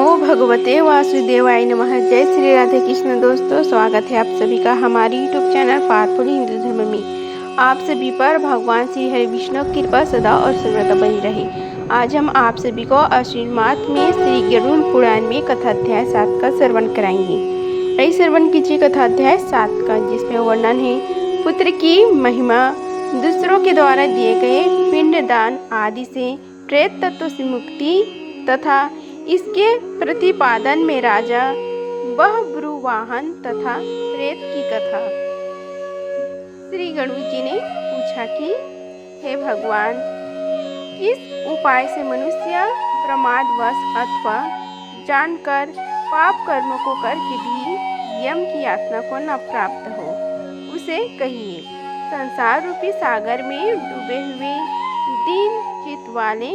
नमो भगवते वासुदेवाय नमः। जय श्री राधे कृष्ण। दोस्तों, स्वागत है आप सभी का हमारे यूट्यूब चैनल पार्थपुर हिंदू धर्म में। आप सभी पर भगवान श्री हरि विष्णु की कृपा सदा और सर्वदा बनी रहे। आज हम आप सभी को आश्विन मास में श्री गरुड़ पुराण में कथाध्याय 7 का श्रवण कराएंगे। यही श्रवण कीजिए कथाध्याय 7 का, जिसमें वर्णन है पुत्र की महिमा, दूसरों के द्वारा दिए गए पिंडदान आदि से प्रेत तत्व से मुक्ति तथा इसके प्रतिपादन में राजा बभ्रुवाहन तथा प्रेत की कथा। श्री गरुड़ जी ने पूछा कि हे भगवान, किस उपाय से मनुष्य प्रमादवश अथवा जानकर पाप कर्मों को करके भी यम की यातना को न प्राप्त हो, उसे कहिए। संसार रूपी सागर में डूबे हुए दीन चित्त वाले,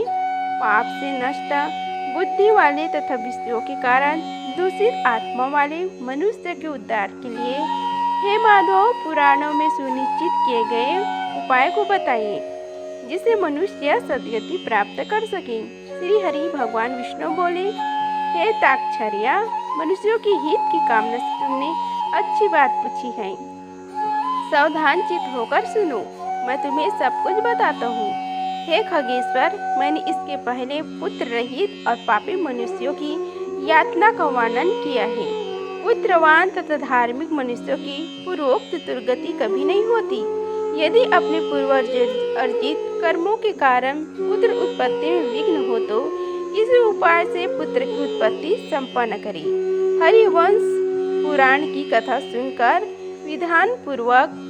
पाप से नष्ट बुद्धि वाले तथा विषयों के कारण दूषित आत्मा वाले मनुष्य के उद्धार के लिए हे माधव, पुराणों में सुनिश्चित किए गए उपाय को बताइए, जिससे मनुष्य सद्गति प्राप्त कर सके। श्री हरि भगवान विष्णु बोले, हे ताक्षर्या, मनुष्यों की हित की कामना से तुमने अच्छी बात पूछी है। सावधान चित्त होकर सुनो, मैं तुम्हें सब कुछ बताता हूँ। हे खगेश्वर, मैंने इसके पहले पुत्र रहित और पापी मनुष्यों की यातना का वर्णन किया है। पुत्रवान तथा धार्मिक मनुष्यों की पूर्वोक्त दुर्गति कभी नहीं होती। यदि अपने पूर्व अर्जित कर्मों के कारण पुत्र उत्पत्ति में विघ्न हो तो इस उपाय से पुत्र की उत्पत्ति संपन्न करे। हरिवंश पुराण की कथा सुनकर विधान पूर्वक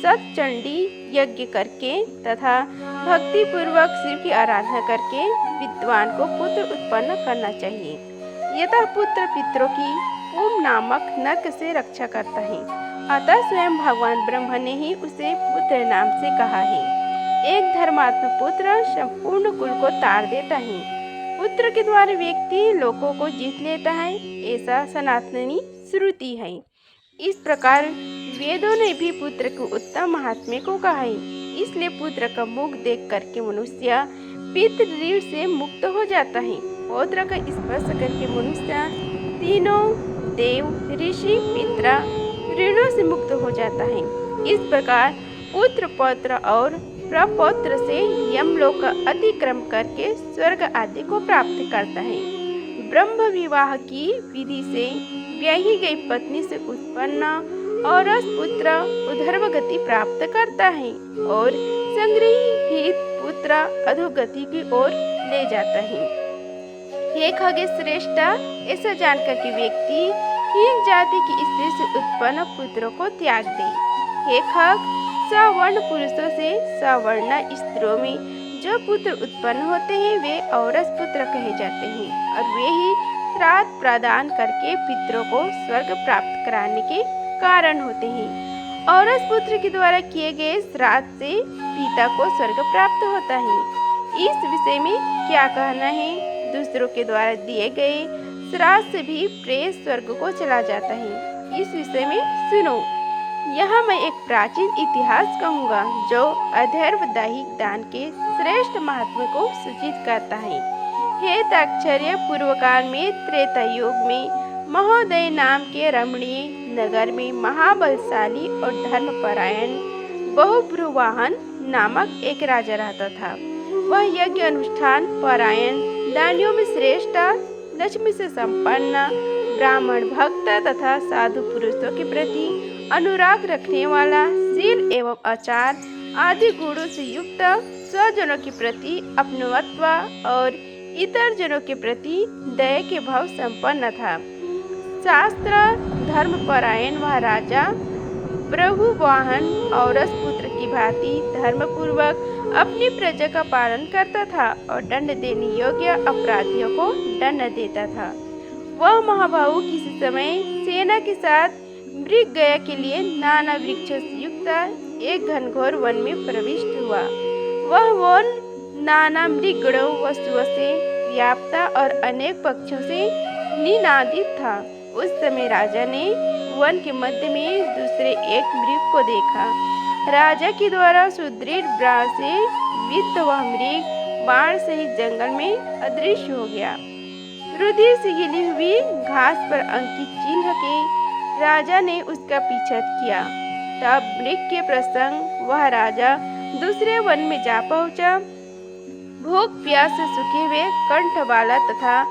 सतचंडी यज्ञ करके तथा भक्ति पूर्वक शिव की आराधना करके विद्वान को पुत्र उत्पन्न करना चाहिए। यथा पुत्र पितरों की पूम नामक नरक से रक्षा करता है, अतः स्वयं भगवान ब्रह्मा ने ही उसे पुत्र नाम से कहा है। एक धर्मात्मा पुत्र संपूर्ण कुल को तार देता है। पुत्र के द्वारा व्यक्ति लोगों को जीत लेता है, ऐसा सनातनी श्रुति है। इस प्रकार वेदों ने भी पुत्र को उत्तम महात्म्य को कहा है। इसलिए पुत्र का मुख देख करके मनुष्य पितृ ऋण से मुक्त हो जाता है। पौत्र का स्पर्श करके मनुष्य तीनों देव, ऋषि, पितरा ऋणों से मुक्त हो जाता है। इस प्रकार पुत्र, पौत्र और प्रपौत्र से यमलोक का अतिक्रम करके स्वर्ग आदि को प्राप्त करता है। ब्रह्म विवाह की विधि से ब्याही गई पत्नी से उत्पन्न औरस पुत्र उधर्व गति प्राप्त करता है और संग्रहित पुत्र अधोगति की ओर ले जाता है। हे खगे श्रेष्ठ, ऐसा जानकर के व्यक्ति हीन जाति की स्त्री से उत्पन्न पुत्रों को त्याग दे। हे खग, सवर्ण पुरुषों से सवर्ण स्त्रियों में जो पुत्र उत्पन्न होते हैं वे औरस पुत्र कहे जाते हैं और वे ही श्राद्ध प्रदान करके पितरों को स्वर्ग प्राप्त कराने के कारण होते हैं। औरस पुत्र के द्वारा किए गए श्राद्ध से पिता को स्वर्ग प्राप्त होता है। इस विषय में क्या कहना है? दूसरों के द्वारा दिए गए श्राद्ध से भी प्रेत स्वर्ग को चला जाता है। इस विषय में सुनो। यहाँ मैं एक प्राचीन इतिहास कहूँगा जो अधर्वदायी दान के श्रेष्ठ महात्मा को सूचित करता है। हे ताक्षर्य, पूर्व काल में त्रेता युग में महोदय नाम के रमणीय नगर में महाबलशाली और धर्मपरायण बभ्रुवाहन नामक एक राजा रहता था। वह यज्ञ अनुष्ठान परायण, दानियों में श्रेष्ठ, लक्ष्मी से संपन्न, ब्राह्मण भक्त तथा साधु पुरुषों के प्रति अनुराग रखने वाला, शील एवं आचार आदि गुणों से युक्त, स्वजनों के प्रति अपनत्व और इतर जनों के प्रति दया के भाव संपन्न था। शास्त्र धर्म परायण वह राजा बभ्रुवाहन औरस पुत्र की भांति धर्म पूर्वक अपनी प्रजा का पालन करता था और दंड देने योग्य अपराधियों को दंड देता था। वह महाबाहु किसी समय सेना के साथ मृगया के लिए नाना वृक्षों से युक्त एक घनघोर वन में प्रविष्ट हुआ। वह वन नाना मृगणों वस्तुओं से व्याप्त और अनेक पक्षियों से निनादित था। उस समय राजा ने वन के मध्य में दूसरे एक मृग को देखा। राजा के द्वारा सुदृढ़ बाण से विद्ध वह मृग बाण सहित जंगल में अदृश्य हो गया। रुधिर से गिली हुई घास पर अंकित चिन्ह के राजा ने उसका पीछा किया। तब मृग के प्रसंग वह राजा दूसरे वन में जा पहुंचा। भूख प्यास से सूखे हुए कंठ वाला तथा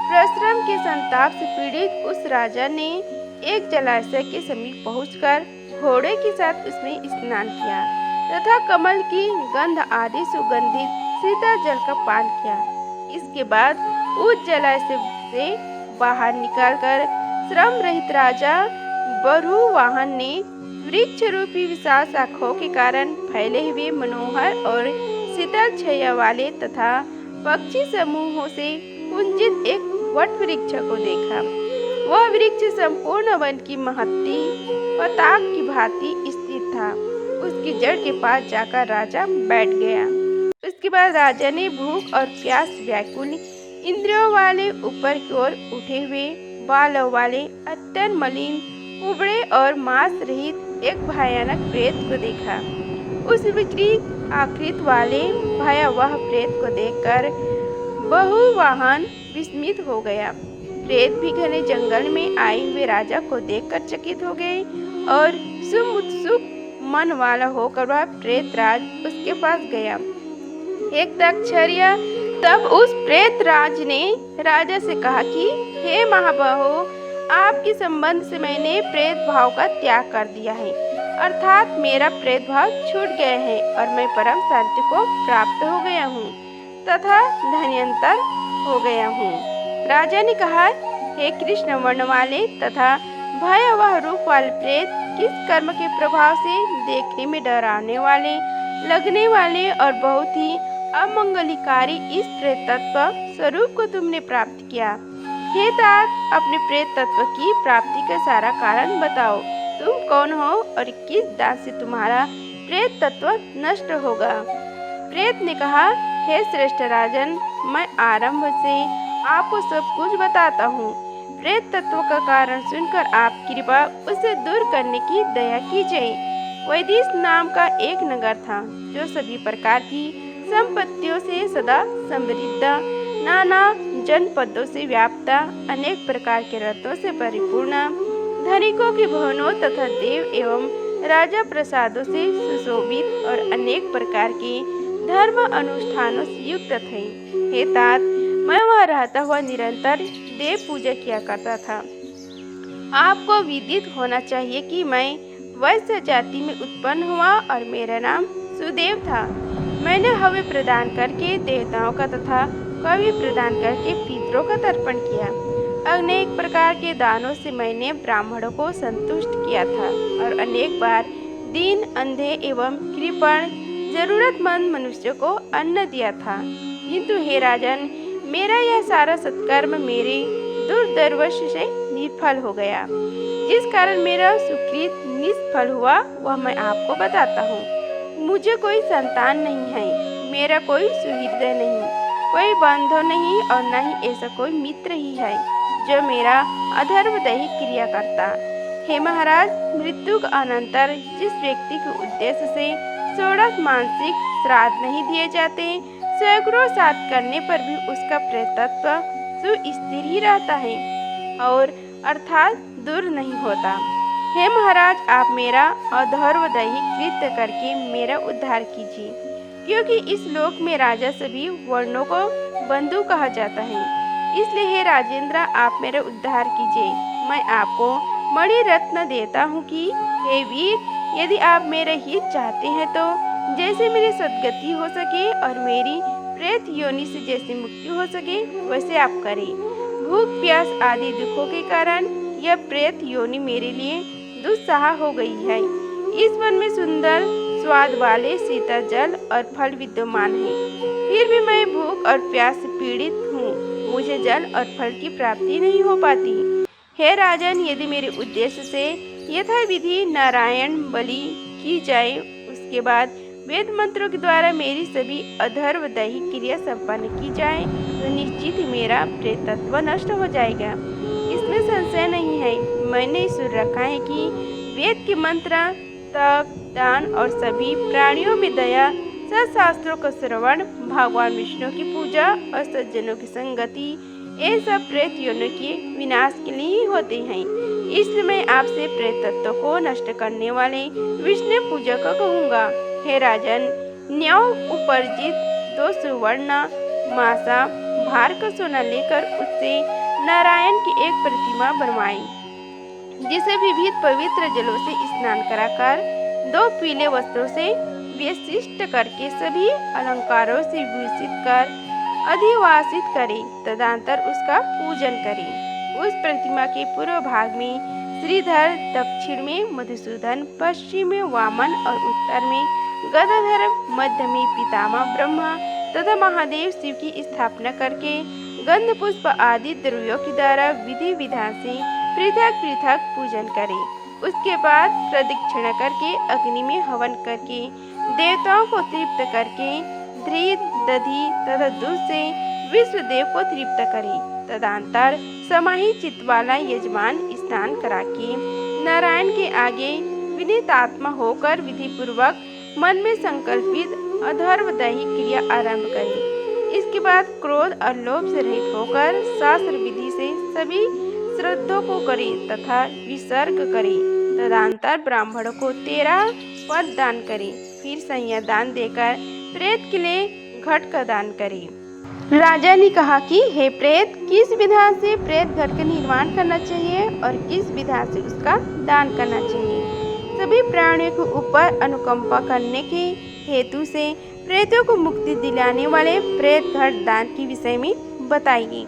परिश्रम के संताप से पीड़ित उस राजा ने एक जलाशय के समीप पहुंचकर घोड़े के साथ उसमें स्नान किया तथा कमल की गंध आदि सुगंधित शीतल जल का पान किया। इसके बाद उस जलाशय से बाहर निकालकर श्रम रहित राजा बरूवाहन ने वृक्ष रूपी विशाल शाखाओं के कारण फैले हुए मनोहर और शीतल छाया वाले तथा पक्षी समूहों से कुंजित एक वट वृक्ष को देखा। वह वृक्ष संपूर्ण वन की महत्ती पताक की भांति स्थित था। उसकी जड़ के पास जाकर राजा बैठ गया। उसके बाद राजा ने भूख और प्यास व्याकुल इंद्रियों वाले ऊपर की ओर उठे हुए बालों वाले अत्यंत मलिन उबड़े और मांस रहित एक भयानक प्रेत को देखा। उस विकृत आकृति वाले भयावह प्रेत को देखकर बरूवाहन विस्मित हो गया। प्रेत भी घने जंगल में आए हुए राजा को देखकर चकित हो गए और सुमुत्सुक मन वाला होकर वह प्रेत राज उसके पास गया। एक तक्षरिया तब उस प्रेत राज ने राजा से कहा कि हे महाबाहो, आपके संबंध से मैंने प्रेत भाव का त्याग कर दिया है, अर्थात मेरा प्रेत भाव छूट गया है और मैं परम शांति को प्राप्त हो गया हूँ तथा धन्यंतर हो गया हूँ। राजा ने कहा, हे कृष्ण वर्ण वाले तथा भयावह रूप वाले प्रेत, किस कर्म के प्रभाव से देखने में डराने वाले लगने वाले और बहुत ही अमंगलिकारी इस प्रेत तत्व स्वरूप को तुमने प्राप्त किया। हे तात, अपने प्रेत तत्व की प्राप्ति का सारा कारण बताओ। तुम कौन हो और किस दान से तुम्हारा प्रेत तत्व नष्ट होगा। प्रेत ने कहा, हे श्रेष्ठ राजन, मैं आरंभ से आपको सब कुछ बताता हूँ। प्रेत तत्व का कारण सुनकर आप कृपा उसे दूर करने की दया कीजिए। वैदिश नाम का एक नगर था जो सभी प्रकार की संपत्तियों से सदा समृद्ध, नाना जनपदों से व्याप्त, अनेक प्रकार के रत्नों से परिपूर्ण, धनिकों के भवनों तथा देव एवं राजा प्रसादों से सुशोभित और अनेक प्रकार के धर्म अनुष्ठानों से युक्त थे। हे तात, मैं वहाँ रहता हुआ निरंतर देव पूजा किया करता था। आपको विदित होना चाहिए कि मैं वैश्य जाति में उत्पन्न हुआ और मेरा नाम सुदेव था। मैंने हव्य प्रदान करके देवताओं का तथा कवि प्रदान करके पितरों का तर्पण किया। अनेक प्रकार के दानों से मैंने ब्राह्मणों को संतुष्ट किया था और अनेक बार दीन, अंधे एवं कृपण जरूरतमंद मनुष्य को अन्न दिया था। किंतु हे राजन, मेरा यह सारा सत्कर्म मेरे दुर्दर्वश से निष्फल हो गया। जिस कारण मेरा सुकृत निष्फल हुआ वह मैं आपको बताता हूँ। मुझे कोई संतान नहीं है, मेरा कोई सुहृदय नहीं, कोई बंधु नहीं और न ही ऐसा कोई मित्र ही है जो मेरा अधर्मदैहिक क्रिया करता। हे महाराज, मृत्यु के अनंतर जिस व्यक्ति के उद्देश्य से 16 मानसिक श्राद्ध नहीं दिए जाते, सैकड़ों श्राद्ध करने पर भी उसका प्रेतत्व सुस्थिर ही रहता है और अर्थात दूर नहीं होता। हे महाराज, आप मेरा अधर्मदैहिक कृत्य करके मेरा उद्धार कीजिए, क्योंकि इस लोक में राजा सभी वर्णों को बंधु कहा जाता है। इसलिए हे राजेंद्र, आप मेरा उद्धार कीजिए। मैं आपको मणि रत्न देता हूँ कि हे वीर, यदि आप मेरा हित चाहते हैं तो जैसे मेरी सद्गति हो सके और मेरी प्रेत योनि से जैसे मुक्ति हो सके वैसे आप करें। भूख प्यास आदि दुखों के कारण यह प्रेत योनि मेरे लिए दुस्सह हो गई है। इस वन में सुंदर स्वाद वाले शीतल जल और फल विद्यमान है, फिर भी मैं भूख और प्यास से पीड़ित हूँ। मुझे जल और फल की प्राप्ति नहीं हो पाती। हे राजन, यदि मेरे उद्देश्य से यथाविधि नारायण बलि की जाए, उसके बाद वेद मंत्रों के द्वारा मेरी सभी अधर्मदैहिक क्रिया संपन्न की जाए, तो निश्चित ही मेरा प्रेतत्व नष्ट हो जाएगा। इसमें संशय नहीं है। मैंने सुन रखा है कि वेद के मंत्र, तप, दान और सभी प्राणियों में दया, सत्शास्त्रों का श्रवण, भगवान विष्णु की पूजा और सज्जनों की संगति, ये सब प्रेत योनियों के विनाश के लिए ही होते हैं। इसलिए मैं आपसे प्रेत तत्व को नष्ट करने वाले विष्णु पूजक को कहूँगा। हे राजन, न्याय उपर्जित 2 सुवर्ण मासा भार का सोना लेकर उससे नारायण की एक प्रतिमा बनवाई, जिसे विविध पवित्र जलों से स्नान कराकर 2 पीले वस्त्रों से विशिष्ट करके सभी अलंकारों से विभूषित कर अधिवासित करे। तदनंतर उसका पूजन करे। उस प्रतिमा के पूर्व भाग में श्रीधर, दक्षिण में मधुसूदन, पश्चिम में वामन और उत्तर में गदाधर, मध्य में पितामह ब्रह्मा तथा महादेव शिव की स्थापना करके गंध पुष्प आदि द्रव्यों के द्वारा विधि विधान से पृथक पृथक पूजन करे। उसके बाद प्रदक्षिणा करके अग्नि में हवन करके देवताओं को तृप्त करके घृत, दधि तथा दूध से विश्वदेव को तृप्त करे। तदनंतर समाहित चित्त वाला यजमान स्नान करा के नारायण के आगे विनीतात्मा होकर विधि पूर्वक मन में संकल्पित अधर्वदायी क्रिया आरंभ करे। इसके बाद क्रोध और लोभ से रहित होकर शास्त्र विधि से सभी श्रद्धों को करे तथा विसर्ग करे। तदनंतर ब्राह्मणों को 13 पद दान करे। फिर संज्ञा दान देकर प्रेत के लिए घट का दान करे। राजा ने कहा कि हे प्रेत, किस विधान से प्रेत घट का निर्माण करना चाहिए और किस विधान से उसका दान करना चाहिए। सभी प्राणियों के ऊपर अनुकंपा करने के हेतु से प्रेतों को मुक्ति दिलाने वाले प्रेत घट दान के विषय में बताइए।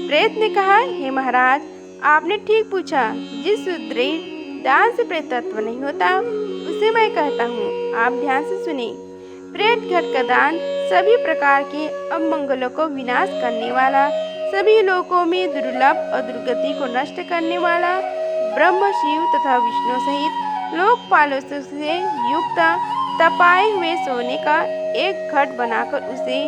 प्रेत ने कहा, हे महाराज, आपने ठीक पूछा। जिस सुदृढ़ दान से प्रेत तत्व नहीं होता उसे मैं कहता हूँ। आप ध्यान से सुने। प्रेत घट का दान सभी प्रकार के अमंगलों को विनाश करने वाला, सभी लोकों में दुर्लभ और दुर्गति को नष्ट करने वाला, ब्रह्म, शिव तथा विष्णु सहित लोकपालों से युक्त तपाए हुए सोने का एक घट बनाकर उसे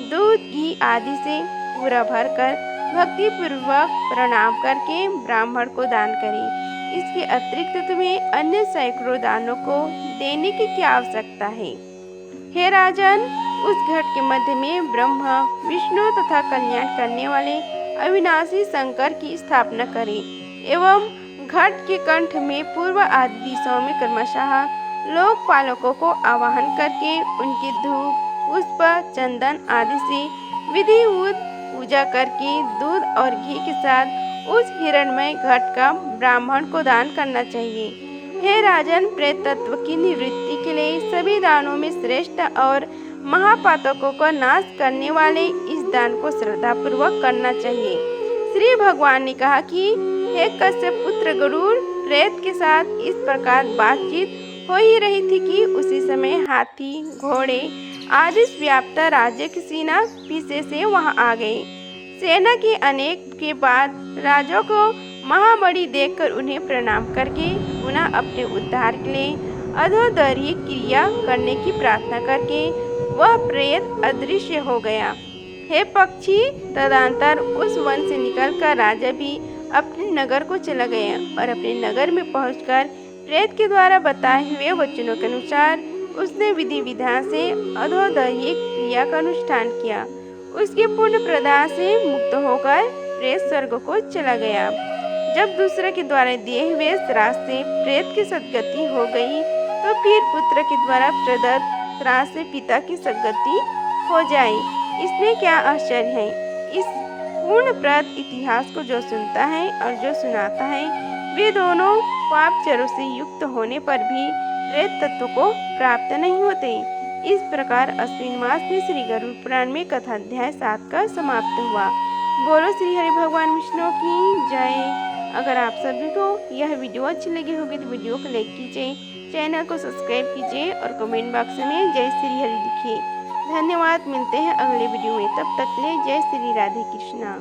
दूध, घी आदि से पूरा भरकर भक्ति पूर्वक प्रणाम करके ब्राह्मण को दान करें। इसके अतिरिक्त तुम्हें अन्य सैकड़ों दानों को देने की क्या आवश्यकता है। हे राजन, उस घट के मध्य में ब्रह्मा, विष्णु तथा कल्याण करने वाले अविनाशी शंकर की स्थापना करें एवं घट के कंठ में पूर्व आदि दिशाओं में क्रमशः लोकपालकों को आवाहन करके उनकी धूप, पुष्प, चंदन आदि से विधिवत पूजा करके दूध और घी के साथ उस हिरणमय घट का ब्राह्मण को दान करना चाहिए। हे राजन, प्रेत तत्व की निवृत्ति के लिए सभी दानों में श्रेष्ठ और महापातकों का नाश करने वाले इस दान को श्रद्धा पूर्वक करना चाहिए। श्री भगवान ने कहा कि हे कश्यप पुत्र गरुड़, प्रेत के साथ इस प्रकार बातचीत हो ही रही थी कि उसी समय हाथी, घोड़े आदि व्याप्त राज्य की सेना पीछे से वहां आ गए। सेना के अनेक के बाद राजा को महाबली देखकर उन्हें प्रणाम करके पुनः अपने उद्धार के लिए अधोदरीय क्रिया करने की प्रार्थना करके वह प्रेत अदृश्य हो गया। हे पक्षी, तदनंतर उस वन से निकलकर राजा भी अपने नगर को चला गया और अपने नगर में पहुंचकर प्रेत के द्वारा बताए हुए वचनों के अनुसार उसने विधि विधान से अधोदरीय क्रिया का अनुष्ठान किया। उसके पुण्य प्रदान से मुक्त होकर प्रेत स्वर्ग को चला गया। जब दूसरे के द्वारा दिए हुए श्राद्ध से प्रेत की सद्गति हो गई तो फिर पुत्र के द्वारा प्रदत्त श्राद्ध से पिता की सद्गति हो जाए। इसमें क्या आश्चर्य है। इस पूर्णप्रद इतिहास को जो सुनता है और जो सुनाता है वे दोनों पाप चरों से युक्त होने पर भी प्रेत तत्व को प्राप्त नहीं होते। इस प्रकार अश्विन मास में श्री गरुड़ पुराण में कथा अध्याय 7 का समाप्त हुआ। बोलो श्री हरि भगवान विष्णु की जय। अगर आप सभी को यह वीडियो अच्छी लगी होगी तो वीडियो को लाइक कीजिए, चैनल को सब्सक्राइब कीजिए और कमेंट बॉक्स में जय श्री हरि लिखिए। धन्यवाद। मिलते हैं अगले वीडियो में, तब तक के लिए जय श्री राधे कृष्णा।